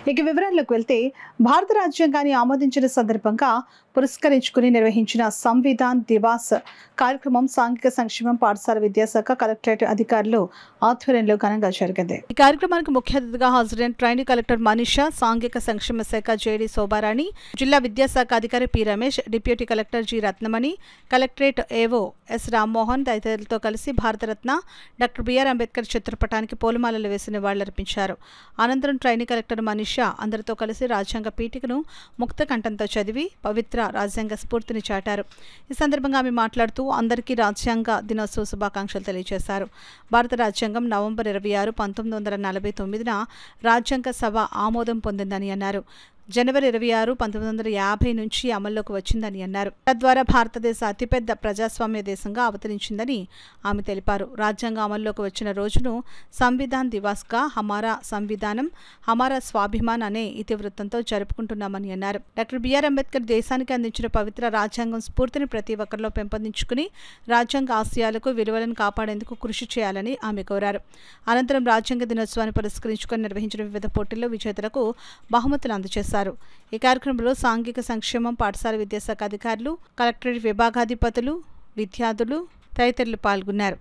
ఇక వివరాల్లోకి వెళ్తే భారత రాజ్యాంగాన్ని ఆమోదించిన సందర్భంగా పురస్కరించుకుని నిర్వహించిన సంవిధాన్ దివాస్ కార్యక్రమం సాంఘిక సంక్షేమం పాఠశాల విద్యాశాఖ కలెక్టరేట్ అధికారులు ఆధ్వర్యంలో ఘనంగా జరిగింది. ఈ కార్యక్రమానికి ముఖ్య అతిథిగా హాజరైన ట్రైనీ కలెక్టర్ మనీషా, సాంఘిక సంక్షేమ శాఖ జేడి శోభారాణి, జిల్లా విద్యాశాఖ అధికారి P Ramesh, deputy collector G Ratnamani, collectorate AO S Rammohan తదితరులతో కలిసి భారతరత్న డాక్టర్ బిఆర్ అంబేద్కర్ చిత్రపటానికి పూలమాలలు వేసి నివాళులర్పించారు. అనంతరం ట్రైనీ కలెక్టర్ మనీషా అందరితో కలిసి రాజ్యాంగ పీఠికను ముక్త కంఠంతో చదివి పవిత్ర రాజ్యాంగ స్ఫూర్తిని చాటారు. ఈ సందర్భంగా ఆమె మాట్లాడుతూ అందరికీ రాజ్యాంగ దినోత్సవ శుభాకాంక్షలు తెలియజేశారు. భారత రాజ్యాంగం నవంబర్ 26, 1949న రాజ్యాంగ సభ ఆమోదం పొందిందని అన్నారు. జనవరి 26, 1950 నుంచి అమల్లోకి వచ్చిందని అన్నారు. తద్వారా భారతదేశ అతిపెద్ద ప్రజాస్వామ్య దేశంగా అవతరించిందని ఆమె తెలిపారు. రాజ్యాంగం అమల్లోకి వచ్చిన రోజును సంవిధాన్ దివాస్గా హమారా సంవిధానం హమారా స్వాభిమాన్ అనే ఇతివృత్తంతో జరుపుకుంటున్నామని అన్నారు. డాక్టర్ బిఆర్ అంబేద్కర్ దేశానికి అందించిన పవిత్ర రాజ్యాంగం స్ఫూర్తిని ప్రతి ఒక్కరిలో పెంపొందించుకుని రాజ్యాంగ ఆశయాలకు విలువలను కాపాడేందుకు కృషి చేయాలని ఆమె కోరారు. అనంతరం రాజ్యాంగ దినోత్సవాన్ని పురస్కరించుకొని నిర్వహించిన వివిధ పోటీల్లో విజేతలకు బహుమతులు అందజేశారు. ఈ కార్యక్రమంలో సాంఘిక సంక్షేమం పాఠశాల విద్యాశాఖ అధికారులు, కలెక్టరేట్ విభాగాధిపతులు, విద్యార్థులు తదితరులు పాల్గొన్నారు.